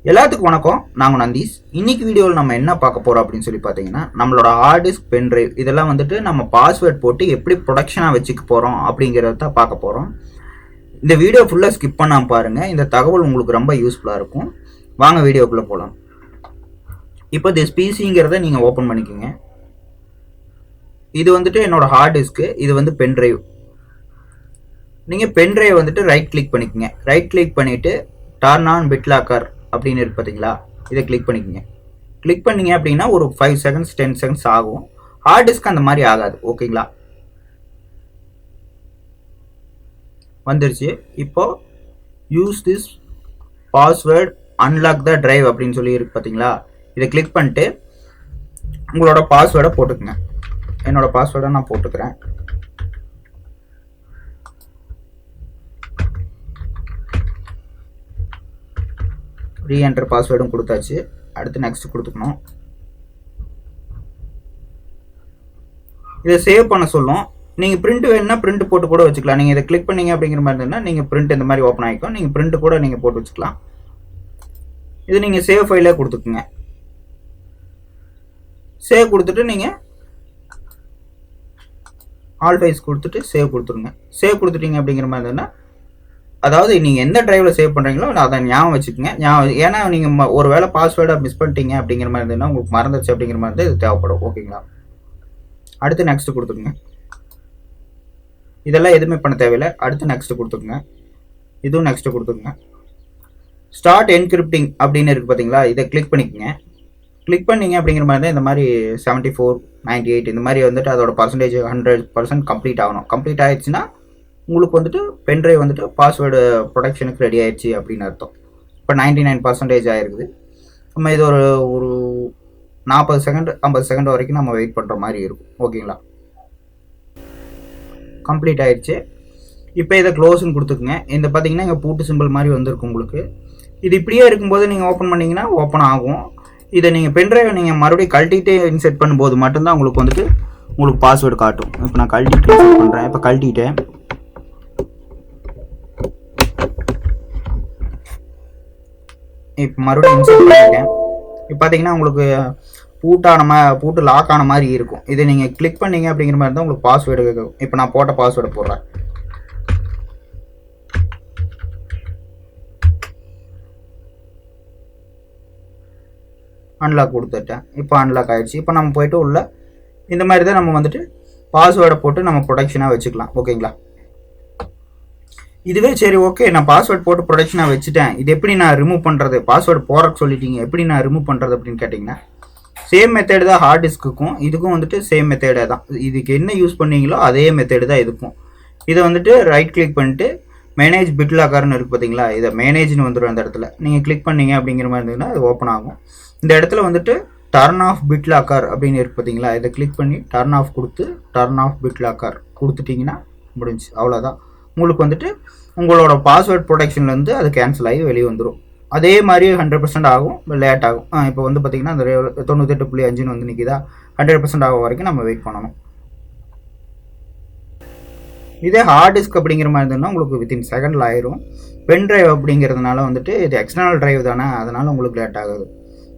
எல்லாத்துக்கும் வணக்கம். நாங்கள் நந்தீஷ். இன்னைக்கு வீடியோவில் நம்ம என்ன பார்க்க போகிறோம் அப்படின்னு சொல்லி பார்த்தீங்கன்னா, நம்மளோட ஹார்ட் டிஸ்க், பென் டிரைவ் இதெல்லாம் வந்துட்டு நம்ம பாஸ்வேர்ட் போட்டு எப்படி ப்ரொடெக்ஷனாக வச்சுக்க போகிறோம் அப்படிங்கிறத தான் பார்க்க போகிறோம். இந்த வீடியோ ஃபுல்லாக ஸ்கிப் பண்ணாமல் பாருங்கள். இந்த தகவல் உங்களுக்கு ரொம்ப யூஸ்ஃபுல்லாக இருக்கும். வாங்க வீடியோக்குள்ளே போகலாம். இப்போ திஸ் பிசிங்கிறத நீங்கள் ஓப்பன் பண்ணிக்கோங்க. இது வந்துட்டு என்னோட ஹார்ட் டிஸ்க்கு, இது வந்து பென் டிரைவ். நீங்கள் பென் டிரைவ் வந்துட்டு ரைட் கிளிக் பண்ணிக்கோங்க. ரைட் கிளிக் பண்ணிவிட்டு டர்ன் ஆன் பிட்லாக்கர் அப்படின்னு இருக்கு பார்த்தீங்களா, இதை கிளிக் பண்ணிக்கோங்க. கிளிக் பண்ணீங்க அப்படின்னா ஒரு 5 செகண்ட்ஸ் 10 செகண்ட்ஸ் ஆகும். ஹார்ட் டிஸ்க் அந்த மாதிரி ஆகாது. ஓகேங்களா, வந்துருச்சு. இப்போ use this password unlock the drive அப்படின்னு சொல்லி இருக்கு பார்த்தீங்களா, இதை கிளிக் பண்ணிட்டு உங்களோட பாஸ்வேர்டை போட்டுக்குங்க. என்னோட பாஸ்வேர்டை நான் போட்டுக்கிறேன். ரீஎன்டர் பாஸ்வேர்டும் கொடுத்தாச்சு. அடுத்து நெக்ஸ்ட் கொடுத்துக்கணும். இதை சேவ் பண்ண சொல்லும். நீங்கள் பிரிண்ட் வேணும்னா பிரிண்ட் போட்டு கூட வச்சுக்கலாம். நீங்கள் இதை கிளிக் பண்ணீங்க அப்படிங்கிற மாதிரி இருந்தால் நீங்கள் பிரிண்ட் இந்த மாதிரி ஓப்பன் ஆகிக்கும். நீங்கள் பிரிண்ட் கூட நீங்கள் போட்டு வச்சுக்கலாம். இது நீங்கள் சேவ் ஃபைலே கொடுத்துக்குங்க. சேவ் கொடுத்துட்டு நீங்கள் ஆல் ஃபைல்ஸ் கொடுத்துட்டு சேவ் கொடுத்துருங்க. சேவ் கொடுத்துட்டீங்க அப்படிங்கிற மாதிரி இருந்தால், அதாவது நீங்கள் எந்த டிரைவில் சேவ் பண்ணுறீங்களோ அதை ஞாபகம் வச்சுக்கோங்க. ஏன்னா நீங்கள் ஒரு வேளை பாஸ்வேர்டை மிஸ் பண்ணிட்டீங்க அப்படிங்கிற மாதிரி இருந்ததுன்னா, உங்களுக்கு மறந்துச்சு அப்படிங்கிற மாதிரி இருந்தால் இது தேவைப்படும். ஓகேங்களா, அடுத்து நெக்ஸ்ட் கொடுத்துருங்க. இதெல்லாம் எதுவுமே பண்ண தேவையில்லை. அடுத்து நெக்ஸ்ட் கொடுத்துருங்க. இதுவும் நெக்ஸ்ட் கொடுத்துருங்க. ஸ்டார்ட் என்கிரிப்டிங் அப்படின்னு இருக்குது பார்த்தீங்களா, இதை கிளிக் பண்ணிக்கோங்க. கிளிக் பண்ணிங்க அப்படிங்கிற மாதிரி தான் இந்த மாதிரி 74, 98 இந்த மாதிரி வந்துட்டு அதோட பர்சன்டேஜ் 100% கம்ப்ளீட் ஆகணும். கம்ப்ளீட் ஆகிடுச்சுன்னா உங்களுக்கு வந்துட்டு பென் டிரைவ் வந்துட்டு பாஸ்வேர்டு ப்ரொடெக்ஷனுக்கு ரெடி ஆயிடுச்சு அப்படின்னு அர்த்தம். இப்போ 99% ஆகிருக்குது. நம்ம இது ஒரு 40 செகண்ட் 50 செகண்ட் வரைக்கும் நம்ம வெயிட் பண்ணுற மாதிரி இருக்கும். ஓகேங்களா, கம்ப்ளீட் ஆயிடுச்சு. இப்போ இதை க்ளோஸ்ன்னு கொடுத்துக்குங்க. இந்த பார்த்தீங்கன்னா இங்கே பூட்டு சிம்பிள் மாதிரி வந்திருக்கும் உங்களுக்கு. இது இப்படியே இருக்கும்போது நீங்கள் ஓப்பன் பண்ணிங்கன்னா ஓப்பன் ஆகும். இதை நீங்கள் பென் டிரைவை நீங்கள் மறுபடியும் கழட்டிகிட்டே இன்செர்ட் பண்ணும்போது மட்டும்தான் உங்களுக்கு வந்துட்டு உங்களுக்கு பாஸ்வேர்டு காட்டும். இப்போ நான் கழட்டிட்டு இன்செர்ட் பண்ணுறேன். இப்போ கழட்டிட்டேன். இப்போ மறுபடியும் இன்செர்ட் பண்ணிட்டேன். இப்போ பார்த்தீங்கன்னா உங்களுக்கு பூட்டு லாக் ஆன மாதிரி இருக்கும். இதை நீங்கள் கிளிக் பண்ணீங்க அப்படிங்கிற மாதிரி தான் உங்களுக்கு பாஸ்வேர்டு கேட்கும். இப்போ நான் போட்ட பாஸ்வேர்டை போடுறேன். அன்லாக் கொடுத்துட்டேன். இப்போ அன்லாக் ஆகிடுச்சு. இப்போ நம்ம போய்ட்டு உள்ள இந்த மாதிரி தான் நம்ம வந்துட்டு பாஸ்வேர்டை போட்டு நம்ம ப்ரொடெக்ஷனாக வச்சுக்கலாம். ஓகேங்களா, இதுவே சரி ஓகே நான் பாஸ்வேர்ட் போட்டு ப்ரொடெக்ஷனாக வச்சுட்டேன், இது எப்படி நான் ரிமூவ் பண்ணுறது, பாஸ்வேர்டு போகிறக்கு சொல்லிட்டீங்க, எப்படி நான் ரிமூவ் பண்ணுறது அப்படின்னு கேட்டிங்கன்னா, சேம் மெத்தேடு தான் ஹார்ட் டிஸ்க்குக்கும் இதுக்கும் வந்துட்டு சேம் மெத்தேடே தான். இதுக்கு என்ன யூஸ் பண்ணீங்களோ அதே மெத்தேடு தான் இதுக்கும். இதை வந்துட்டு ரைட் கிளிக் பண்ணிட்டு மேனேஜ் பிட்லாக்கர்னு இருக்குது பார்த்தீங்களா, இதை மேனேஜ்னு வந்துடும். அந்த இடத்துல நீங்கள் கிளிக் பண்ணீங்க அப்படிங்கிற மாதிரி இருந்ததுன்னா அது ஓப்பன் ஆகும். இந்த இடத்துல வந்துட்டு டர்ன் ஆஃப் பிட்லாக்கர் அப்படின்னு இருக்குது பார்த்தீங்களா, இதை கிளிக் பண்ணி டர்ன் ஆஃப் கொடுத்து டர்ன் ஆஃப் பிட்லாக்கர் கொடுத்துட்டிங்கன்னா முடிஞ்சு. அவ்வளோதான். உங்களுக்கு வந்துட்டு உங்களோட பாஸ்வேர்ட் ப்ரொடெக்ஷன்லேருந்து அது கேன்சல் ஆகி வெளியே வந்துடும். அதே மாதிரி 100% ஆகும், லேட் ஆகும். இப்போ வந்து பார்த்திங்கன்னா அந்த 98.5 வந்து நிற்கிதா, 100% ஆகும் வரைக்கும் நம்ம வெயிட் பண்ணணும். இதே ஹார்ட் டிஸ்க் அப்படிங்கிற மாதிரி இருந்ததுன்னா உங்களுக்கு வித்தின் செகண்டில் ஆயிரும். பென் டிரைவ் அப்படிங்கிறதுனால வந்துட்டு இது எக்ஸ்டர்னல் டிரைவ் தானே, அதனால் உங்களுக்கு லேட் ஆகுது.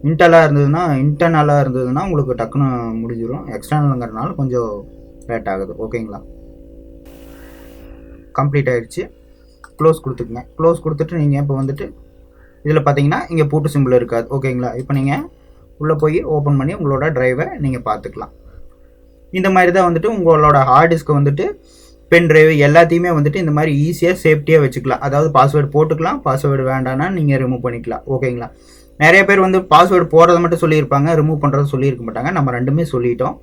இன்டர்னலாக இருந்ததுன்னா உங்களுக்கு டக்குன்னு முடிஞ்சிடும். எக்ஸ்டர்னலுங்கிறதுனால கொஞ்சம் லேட் ஆகுது. ஓகேங்களா, கம்ப்ளீட் ஆகிடுச்சு. க்ளோஸ் கொடுத்துக்குங்க. க்ளோஸ் கொடுத்துட்டு நீங்கள் இப்போ வந்துட்டு இதில் பார்த்தீங்கன்னா இங்கே பூட்டு சிம்பிள் இருக்காது. ஓகேங்களா, இப்போ நீங்கள் உள்ளே போய் ஓப்பன் பண்ணி உங்களோட டிரைவை நீங்கள் பார்த்துக்கலாம். இந்த மாதிரி தான் வந்துட்டு உங்களோட ஹார்ட் டிஸ்க்கை வந்துட்டு பென் டிரைவ் எல்லாத்தையுமே வந்துட்டு இந்த மாதிரி ஈஸியாக சேஃப்டியாக வச்சுக்கலாம். அதாவது பாஸ்வேர்டு போட்டுக்கலாம், பாஸ்வேர்டு வேண்டாம்னா நீங்கள் ரிமூவ் பண்ணிக்கலாம். ஓகேங்களா, நிறைய பேர் வந்து பாஸ்வேர்டு போடுறத மட்டும் சொல்லியிருப்பாங்க, ரிமூவ் பண்ணுறது சொல்லியிருக்க மாட்டாங்க. நம்ம ரெண்டுமே சொல்லிட்டோம்.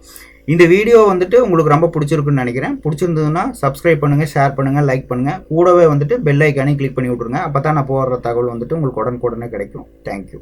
இந்த வீடியோ வந்துட்டு உங்களுக்கு ரொம்ப பிடிச்சிருக்குன்னு நினைக்கிறேன். பிடிச்சிருந்ததுன்னா சப்ஸ்கிரைப் பண்ணுங்கள், ஷேர் பண்ணுங்கள், லைக் பண்ணுங்கள். கூடவே வந்துட்டு பெல் ஐக்கானையும் கிளிக் பண்ணி விட்ருங்க. அப்போ தான் நான் போடுற தகவல் வந்துட்டு உங்களுக்கு உடனுக்குடனே கிடைக்கும். தேங்க்யூ.